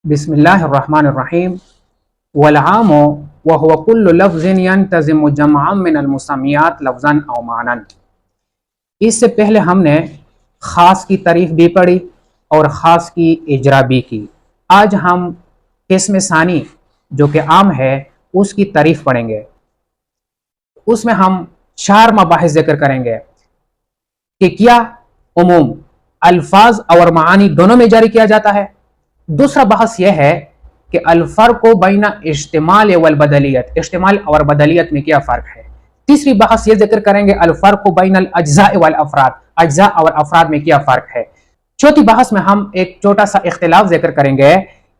बिस्मिल्लाहिर्रहमानिर्रहीम वलआम वहुव कुल्लु लफ्ज़िन यंतज़िमु जमअन मिनल मुसम्मियात लफ्ज़न औ मानन। इससे पहले हमने ख़ास की तारीफ भी पढ़ी और ख़ास की इजरा भी की। आज हम किस्म सानी जो कि आम है उसकी तारीफ पढ़ेंगे। उसमें हम 4 मबाहिस ज़िक्र करेंगे कि क्या उमूम अल्फाज और मानी दोनों में जारी किया जाता है। दूसरा बहस यह है कि अल-फ़र्क़ बैन इज्तिमाल वल बदलियत, इज्तिमाल और बदलियत में क्या फ़र्क है। तीसरी बहस ये जिक्र करेंगे अल-फ़र्क़ बैन अल-अज्ज़ा वल अफ़राद, अज्ज़ा और अफ़राद में क्या फ़र्क है। चौथी बहस में हम एक छोटा सा इख्तिलाफ जिक्र करेंगे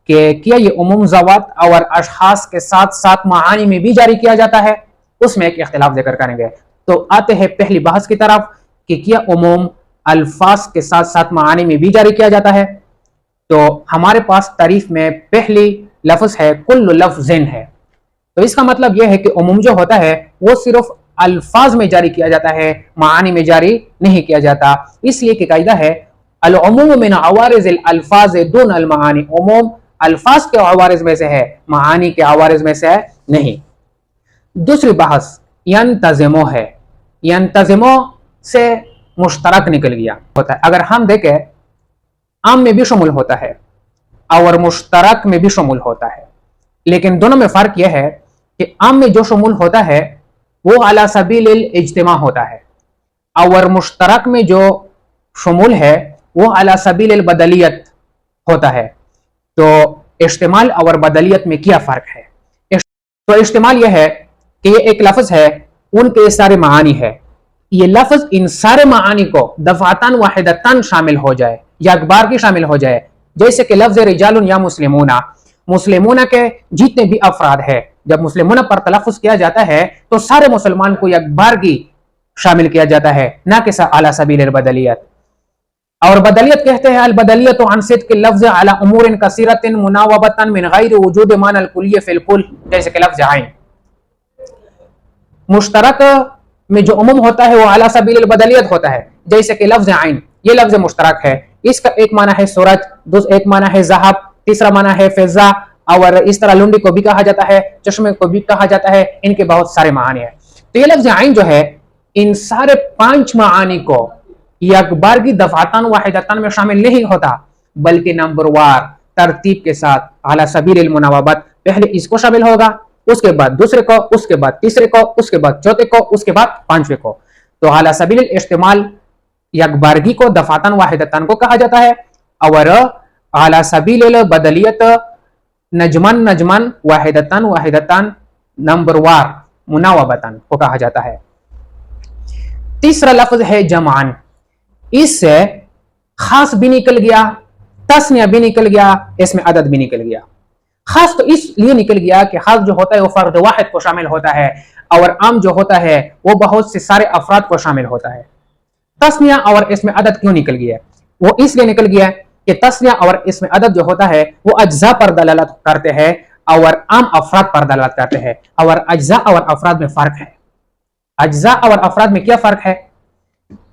कि क्या ये उमूम ज़वात और अशख़ास के साथ साथ मानी में भी जारी किया जाता है, उसमें एक इख्तिलाफ जिक्र करेंगे। तो आते हैं पहली बहस की तरफ कि क्या उमूम अल्फाज के साथ साथ मानी में भी जारी किया जाता है। तो हमारे पास तारीफ में पहली लफ्ज़ है कुल्लु लफ्ज़िन है। तो इसका मतलब यह है कि उमूम जो होता है वो सिर्फ अल्फाज में जारी किया जाता है, मानी में जारी नहीं किया जाता। इसलिए कि कायदा है अल उमूम मिन अवारिज़िल अल्फाज दून अल मानी, उमूम अल्फाज के अवारिज़ में से है, मानी के अवारिज़ में से नहीं। दूसरी बहस यंतज़िमु है। यंतज़िमु से मुश्तरक निकल गया होता है। अगर हम देखें आम में भी शामिल होता है और मुश्तरक में भी शामिल होता है, लेकिन दोनों में फर्क यह है कि आम में जो शामिल होता है वो अला सबीलिल इज्तिमा होता है और मुश्तरक में जो शामिल है वो अला सबीलिल बदलियत होता है। तो इज्तिमाल और बदलियत में क्या फर्क है। तो इज्तिमाल यह है कि ये एक लफ्ज है, उनके सारे मानी है। ये लफ्ज इन सारे मानी को दफातन वाहिदतन शामिल हो जाए या अखबार की शामिल हो जाए। जैसे कि लफ्ज रिजालुन या मुस्लिमूना, मुस्लिमूना के जितने भी अफराद है, जब मुस्लिमूना पर तलफ़ुज़ किया जाता है तो सारे मुसलमान को अखबार की शामिल किया जाता है, ना कि अला सबील बदलियत। और बदलियत कहते हैं अल बदलियत अन सिद्क़ लफ्ज़ अला उमूरिन कसीरतिन मुनावबतन मिन गैर वजूद मानल कुल्ली फिल कुल, जैसे कि लफ्ज़ आइन। मुश्तरक में जो उमूम होता है वो अला सबील बदलियत होता है, जैसे कि लफ्ज़ आइन, ये लफ्ज़ मुश्तरक है। इसका एक माना है सूरज, एक माना है ज़हब, तीसरा माना है फिज़ा, और इस तरह लुंडी को भी कहा जाता है, चश्मे को भी कहा जाता है। इनके बहुत सारे मानी है। तो ये लफ्ज़ आइन जो है इन सारे 5 मानी को यह अखबार की दफातन वाहिदतन में शामिल नहीं होता, बल्कि नंबरवार तरतीब के साथ अला सबील मुनावबत, पहले इसको शामिल होगा, उसके बाद दूसरे को, उसके बाद तीसरे को, उसके बाद चौथे को, उसके बाद 5वें को। तो अला सबील इस्तेमाल अखबारगी को दफातन वाहिदतन को कहा जाता है और अला सबील बदलियत नजमन नजमन वाहिदतन वाहिदतन नंबरवार मुनावबतन को कहा जाता है। तीसरा लफ्ज है जमान। इससे खास भी निकल गया, तस्निया भी निकल गया, इसमें अदद भी निकल गया। खास तो इसलिए निकल गया कि खास जो होता है वो फर्द वाहिद को शामिल होता है और आम जो होता है वो बहुत से सारे अफराद को शामिल होता है। तस्निया और इसमें अदद क्यों निकल गया, वो इसलिए निकल गया कि तस्निया और इसमें अदद जो होता है वो अज्जा पर दलालत करते हैं और आम अफराद पर दलालत करते हैं। और अज्जा और अफराद में फर्क है। अज्जा और अफराद में क्या फर्क है,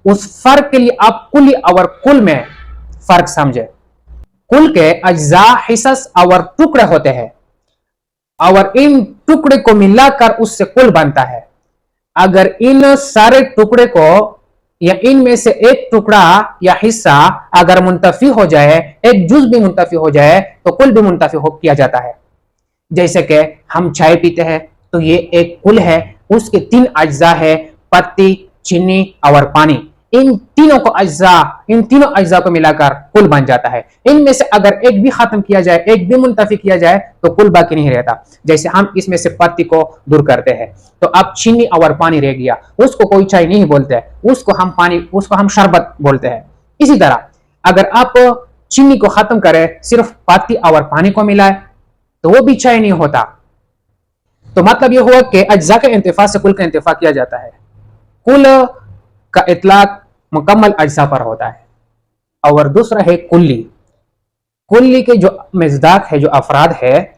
उस फर्क के लिए आप कुल और कुल में फर्क समझे। कुल के अज्जा हिस्स और टुकड़े होते हैं और इन टुकड़े को मिलाकर उससे कुल बनता है। अगर इन सारे टुकड़े को या इनमें से एक टुकड़ा या हिस्सा अगर मुंतफी हो जाए, एक जुज भी मुंतफी हो जाए, तो कुल भी मुंतफी हो किया जाता है। जैसे कि हम चाय पीते हैं तो ये एक कुल है, उसके 3 अज्जा है, पत्ती, चीनी और पानी। इन तीनों अज्जा को मिलाकर कुल बन जाता है। इनमें से अगर एक भी खत्म किया जाए, एक भी मुंतफी किया जाए, तो कुल बाकी नहीं रहता। जैसे हम इसमें से पत्ती को दूर करते हैं तो अब चीनी और पानी रह गया, उसको कोई चाय नहीं बोलते, उसको हम शरबत बोलते हैं। इसी तरह अगर आप चीनी को खत्म करें, सिर्फ पत्ती और पानी को मिलाए, तो वो भी चाय नहीं होता। तो मतलब ये हुआ कि अज्जा के इंतिफा से कुल का इंतिफा किया जाता है। कुल का इतलाक मुकम्मल अज्जा पर होता है। और दूसरा है कुल्ली। कुल्ली के जो मिज़दाक है, जो अफराद है,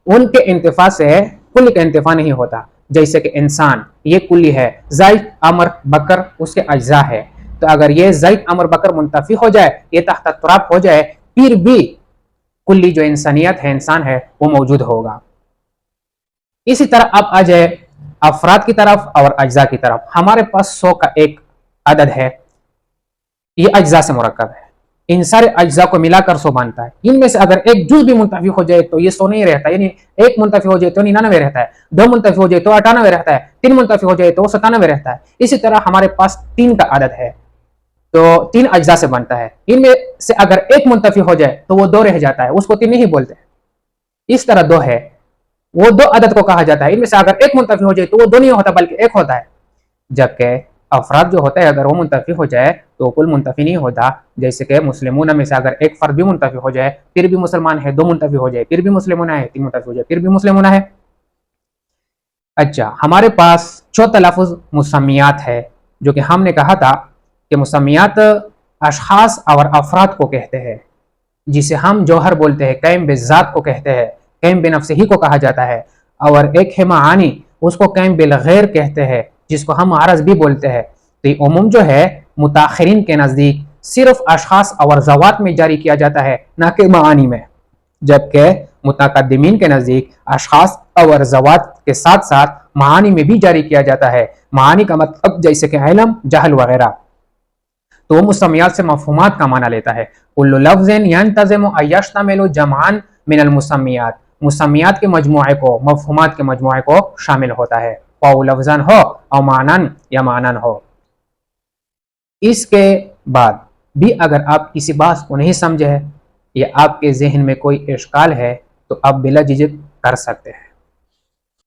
उनके इंतिफा से कुल्ली का इंतिफा नहीं होता। जैसे कि इंसान, ये कुल्ली है, ज़ैद अमर बकर उसके अज्जा है। तो अगर ये ज़ैद अमर बकर मुंतफी हो जाए, ये तहत तुराब हो जाए, फिर भी کلی جو انسانیت ہے، انسان ہے، وہ موجود ہوگا۔ اسی طرح اب آ جائے افراد کی طرف اور اجزاء کی طرف۔ ہمارے پاس 100 کا ایک عدد ہے، یہ اجزاء سے مرکب ہے، ان سارے اجزاء کو ملا کر 100 بنتا ہے۔ ان میں سے اگر ایک جز بھی منتفی ہو جائے تو یہ 100 نہیں رہتا، یعنی ایک منتفی ہو جائے تو 99 رہتا ہے، 2 منتفی ہو جائے تو 98 رہتا ہے، 3 منتفی ہو جائے تو 97 رہتا ہے۔ اسی طرح ہمارے پاس 3 کا عدد ہے تو 3 اجزاء سے بنتا ہے، ان میں سے اگر ایک منتفی ہو جائے تو وہ 2 رہ جاتا ہے، اس کو 3 نہیں بولتے۔ اس طرح 2 ہے، وہ 2 عدد کو کہا جاتا ہے، ان میں سے اگر ایک منتفی ہو جائے تو وہ 2 نہیں ہوتا بلکہ 1 ہوتا ہے۔ جبکہ افراد جو ہوتا ہے اگر وہ منتفی ہو جائے تو کل منتفی نہیں ہوتا، جیسے کہ مسلمون میں سے اگر ایک فرد بھی منتفی ہو جائے پھر بھی مسلمان ہے، 2 منتفی ہو جائے پھر بھی مسلمون ہے، 3 منتفی ہو جائے پھر بھی مسلمون ہے۔ اچھا، ہمارے پاس چوتھا لفظ مسمیات ہے، جو کہ ہم نے کہا تھا کہ مسمیات اشخاص اور افراد کو کہتے ہیں، جسے ہم جوہر بولتے ہیں، قیم بالذات کو کہتے ہیں، قیم بنفسہ کو کہا جاتا ہے، اور ایک ہے معانی، اس کو قیم بالغیر کہتے ہیں، جس کو ہم عرض بھی بولتے ہیں۔ تو یہ عموم جو ہے متاخرین کے نزدیک صرف اشخاص اور ذوات میں جاری کیا جاتا ہے، نہ کہ معانی میں، جبکہ متقدمین کے نزدیک اشخاص اور ذوات کے ساتھ ساتھ معانی میں بھی جاری کیا جاتا ہے۔ معانی کا مطلب جیسے کہ علم، جہل وغیرہ، تو مسمیات سے مفہومات کا معنی لیتا ہے۔ کل لفظ ينتظم ان يشتمل جمعا من المسمیات، مسمیات کے مجموعے کو، مفہومات کے مجموعے کو شامل ہوتا ہے، او لفظاً ہو او معنن یا معنن ہو۔ اس کے بعد بھی اگر آپ کسی بات کو نہیں سمجھے یا آپ کے ذہن میں کوئی اشکال ہے تو آپ بلا جھجک کر سکتے ہیں۔